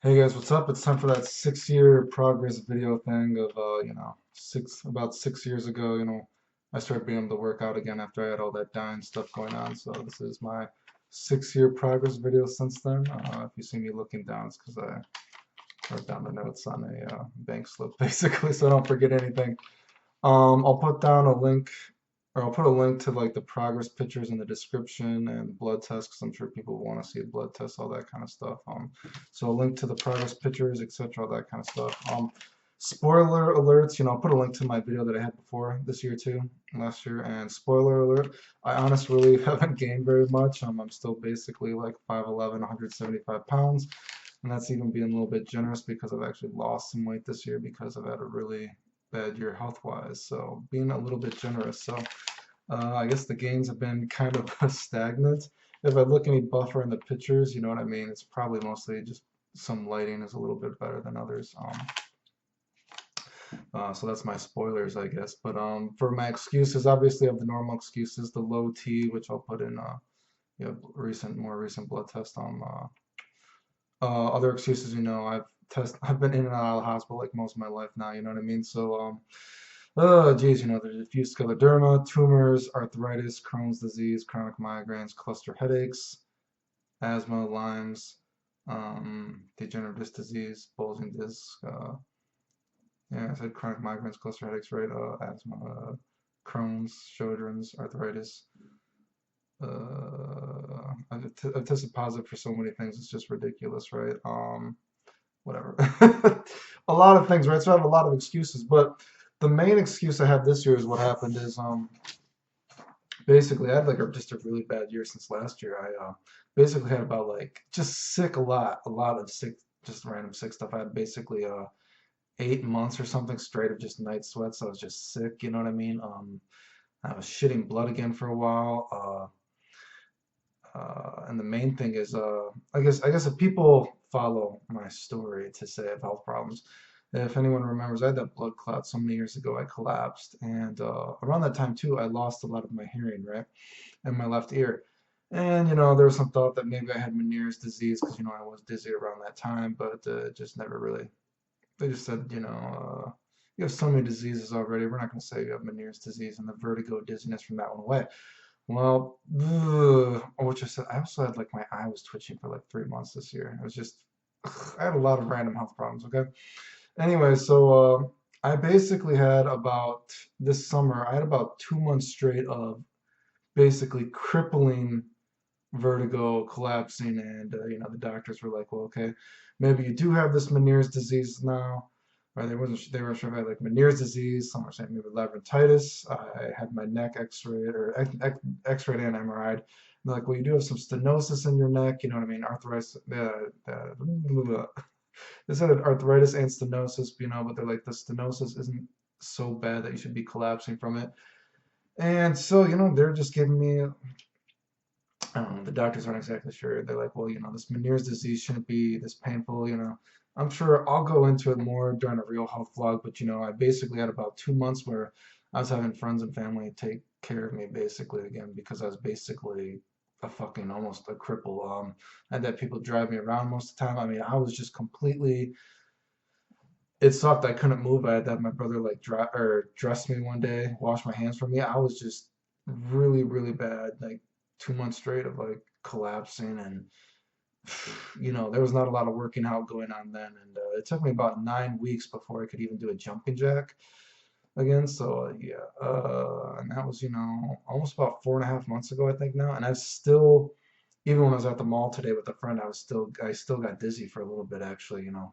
Hey guys, what's up? It's time for that 6 year progress video thing of about 6 years ago, I started being able to work out again after I had all that dying stuff going on. So this is my 6 year progress video since then. If you see me looking down, it's because I wrote down the notes on a bank slip basically, so I don't forget anything. I'll put down a link, or I'll put a link to like the progress pictures in the description and blood tests, because I'm sure people want to see a blood test, all that kind of stuff. So a link to the progress pictures, etc., all that kind of stuff. Spoiler alerts, I'll put a link to my video that I had before this year too, last year. And spoiler alert, I honestly really haven't gained very much. I'm still basically like 5'11", 175 pounds. And that's even being a little bit generous because I've actually lost some weight this year because I've had a really bad year health-wise. So being a little bit generous. So I guess the gains have been kind of stagnant. If I look any buffer in the pictures, you know what I mean? It's probably mostly just some lighting is a little bit better than others. So that's my spoilers, I guess. But for my excuses, obviously I have the normal excuses, the low T, which I'll put in more recent blood test on. Other excuses, I've been in and out of the hospital like most of my life now, you know what I mean? So oh, geez, there's diffuse scleroderma, tumors, arthritis, Crohn's disease, chronic migraines, cluster headaches, asthma, Lyme's, degenerative disc disease, bulging disc. Yeah, I said chronic migraines, cluster headaches, right? Asthma, Crohn's, Sjogren's, arthritis. I've tested positive for so many things. It's just ridiculous, right? Whatever. A lot of things, right? So I have a lot of excuses, but the main excuse I have this year is what happened is basically I had like just a really bad year since last year. I basically had about like just sick a lot of sick, just random sick stuff. I had basically 8 months or something straight of just night sweats. I was just sick, you know what I mean? I was shitting blood again for a while. And the main thing is, I guess if people follow my story to say I have health problems, if anyone remembers, I had that blood clot so many years ago. I collapsed, and around that time too, I lost a lot of my hearing, right, in my left ear. And there was some thought that maybe I had Meniere's disease because I was dizzy around that time, but just never really. They just said, you have so many diseases already. We're not going to say you have Meniere's disease, and the vertigo, dizziness from that one away. Well, which I said, I also had like my eye was twitching for like 3 months this year. It was just, I had a lot of random health problems, okay? Anyway, so I basically had about this summer, I had about 2 months straight of basically crippling vertigo, collapsing, and the doctors were like, well, okay, maybe you do have this Meniere's disease now. Or they weren't sure if I had like Meniere's disease. Some were saying maybe labyrinthitis. I had my neck X-rayed or X-rayed and MRI'd. They're like, well, you do have some stenosis in your neck. You know what I mean? Arthritis. They said arthritis and stenosis, but they're like the stenosis isn't so bad that you should be collapsing from it. And so, they're just giving me the doctors aren't exactly sure. They're like, well, this Meniere's disease shouldn't be this painful. I'm sure I'll go into it more during a real health vlog, but I basically had about 2 months where I was having friends and family take care of me basically again because I was basically a fucking almost a cripple. I had that people drive me around most of the time. I mean, I was just completely. It sucked. I couldn't move. I had to have my brother like dress me one day, wash my hands for me. I was just really, really bad. Like 2 months straight of like collapsing and there was not a lot of working out going on then, and it took me about 9 weeks before I could even do a jumping jack again. So yeah, and that was almost about 4.5 months ago, I think now, and I've still, even when I was at the mall today with a friend, I still got dizzy for a little bit actually, and I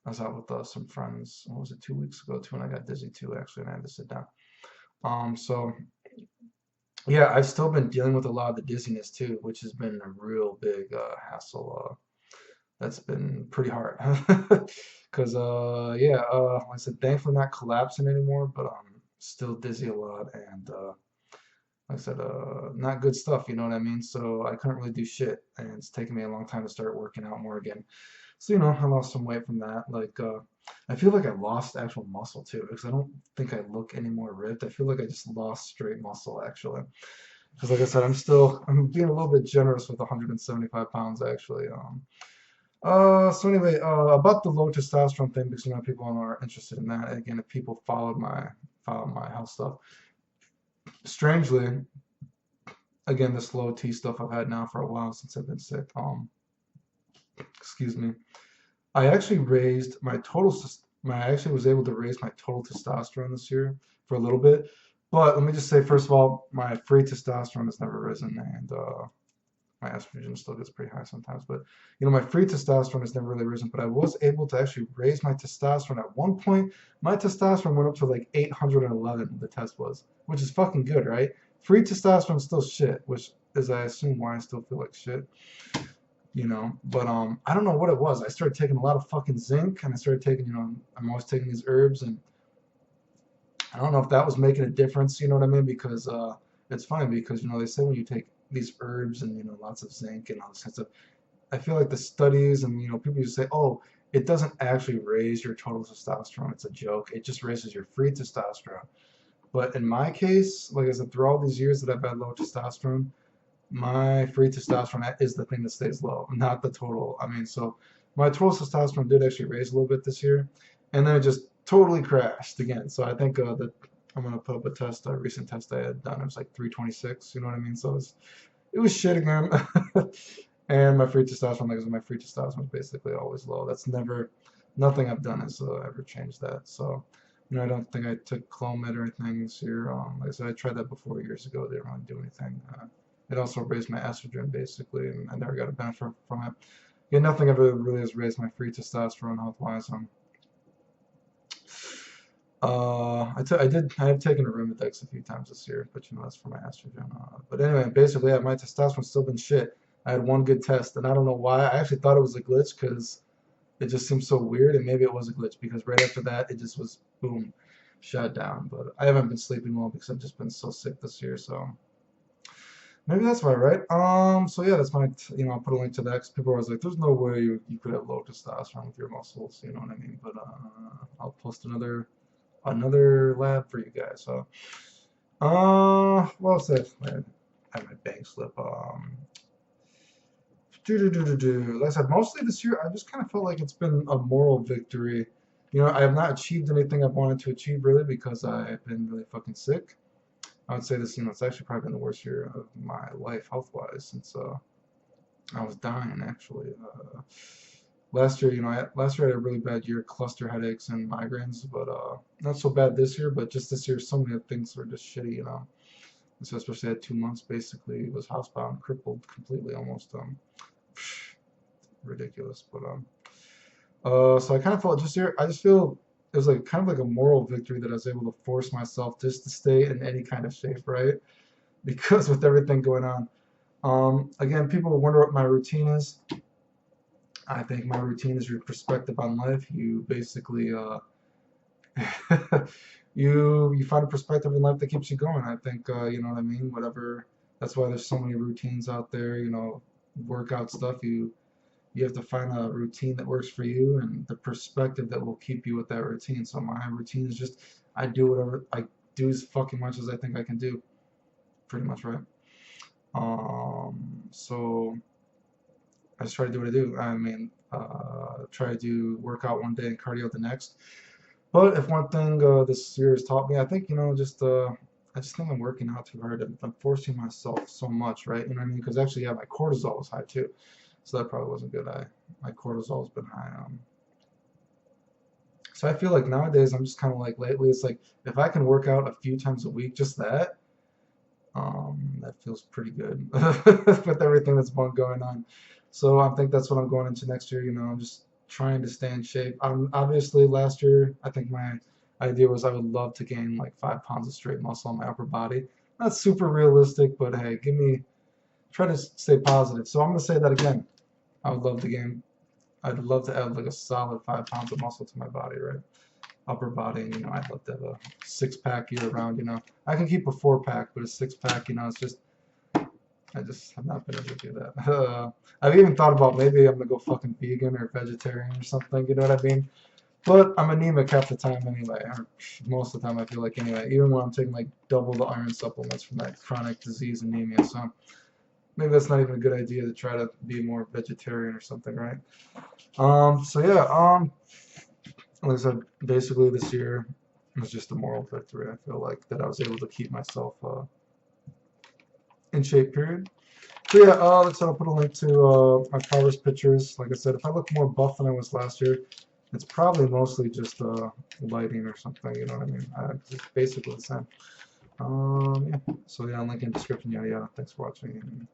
was out with some friends. What was it, 2 weeks ago too, and I got dizzy too actually, and I had to sit down. So yeah, I've still been dealing with a lot of the dizziness too, which has been a real big hassle. That's been pretty hard. Because yeah, like I said, thankfully not collapsing anymore, but still dizzy a lot, and like I said, not good stuff, you know what I mean? So I couldn't really do shit, and it's taken me a long time to start working out more again. So I lost some weight from that. Like I feel like I lost actual muscle too, because I don't think I look any more ripped. I feel like I just lost straight muscle actually. Because like I said, I'm being a little bit generous with 175 pounds actually. So anyway, about the low testosterone thing, because you know people are interested in that. Again, if people followed my health stuff, strangely, again, this low T stuff I've had now for a while since I've been sick. Excuse me. I actually raised my I actually was able to raise my total testosterone this year for a little bit. But let me just say, first of all, my free testosterone has never risen, and my estrogen still gets pretty high sometimes. But you know, my free testosterone has never really risen. But I was able to actually raise my testosterone. At one point, my testosterone went up to like 811. The test was, which is fucking good, right? Free testosterone is still shit, which is I assume why I still feel like shit, you know. But I don't know what it was. I started taking a lot of fucking zinc, and I started taking, you know, I'm always taking these herbs, and I don't know if that was making a difference, you know what I mean? Because it's funny because you know they say when you take these herbs and you know lots of zinc and all this kind of stuff, I feel like the studies and you know people used to say, oh, it doesn't actually raise your total testosterone. It's a joke. It just raises your free testosterone. But in my case, like I said, through all these years that I've had low testosterone, my free testosterone is the thing that stays low, not the total. I mean, so my total testosterone did actually raise a little bit this year, and then it just totally crashed again. So I think that I'm gonna put up a test, a recent test I had done. It was like 326. You know what I mean? So it was shit again. And my free testosterone, like I said, my free testosterone is basically always low. That's never, nothing I've done has ever changed that. So, you know, I don't think I took Clomid or anything this year. Like I said, I tried that before years ago. They didn't really do anything. It also raised my estrogen basically, and I never got a benefit from it. Yeah, nothing ever really has raised my free testosterone health-wise. I have taken Arimidex a few times this year, but you know that's for my estrogen. But anyway, basically, yeah, my testosterone's still been shit. I had one good test, and I don't know why. I actually thought it was a glitch because it just seemed so weird, and maybe it was a glitch because right after that, it just was boom, shut down. But I haven't been sleeping well because I've just been so sick this year, so maybe that's why, right? So yeah, that's my, you know, I'll put a link to that because people are always like, there's no way you could have low testosterone with your muscles, you know what I mean? But I'll post another lab for you guys. So, what else did I have my bank slip? Like I said, mostly this year, I just kind of felt like it's been a moral victory. You know, I have not achieved anything I've wanted to achieve really because I've been really fucking sick. I would say this, you know, it's actually probably been the worst year of my life health-wise since I was dying actually. Last year, you know, last year I had a really bad year, cluster headaches and migraines, but not so bad this year. But just this year, so many things were just shitty, you know. So especially I had 2 months basically was housebound, crippled completely almost. Ridiculous. But so I kind of felt just here. I just feel it was like kind of like a moral victory that I was able to force myself just to stay in any kind of shape, right? Because with everything going on. Again, people wonder what my routine is. I think my routine is your perspective on life. You basically you find a perspective in life that keeps you going. I think you know what I mean. Whatever. That's why there's so many routines out there. You know, workout stuff. You have to find a routine that works for you and the perspective that will keep you with that routine. So my routine is just I do whatever I do as fucking much as I think I can do. Pretty much, right? So I just try to do what I do. I mean, try to do workout one day and cardio the next. But if one thing this year has taught me, I think, you know, just I just think I'm working out too hard. I'm forcing myself so much, right? You know what I mean? Because actually, yeah, my cortisol was high too, so that probably wasn't good. My cortisol's been high. So I feel like nowadays I'm just kind of like lately, it's like if I can work out a few times a week, just that feels pretty good with everything that's been going on. So I think that's what I'm going into next year. You know, I'm just trying to stay in shape. Obviously last year I think my idea was I would love to gain like 5 pounds of straight muscle on my upper body. Not super realistic, but hey, try to stay positive. So I'm gonna say that again. I would love to gain. I'd love to add like a solid 5 pounds of muscle to my body, right? Upper body, and you know, I'd love to have a 6 pack year round. You know, I can keep a 4 pack, but a 6 pack, you know, it's just I just have not been able to do that. I've even thought about maybe I'm gonna go fucking vegan or vegetarian or something. You know what I mean? But I'm anemic half the time anyway, or most of the time I feel like anyway, even when I'm taking like double the iron supplements from that chronic disease anemia. So maybe that's not even a good idea to try to be more vegetarian or something, right? So yeah, like I said, basically this year was just a moral victory. I feel like that I was able to keep myself in shape, period. So yeah, like I said, I'll put a link to my progress pictures. Like I said, if I look more buff than I was last year, it's probably mostly just lighting or something, you know what I mean? It's basically the same. Yeah, so yeah, link in description, yada yada. Thanks for watching.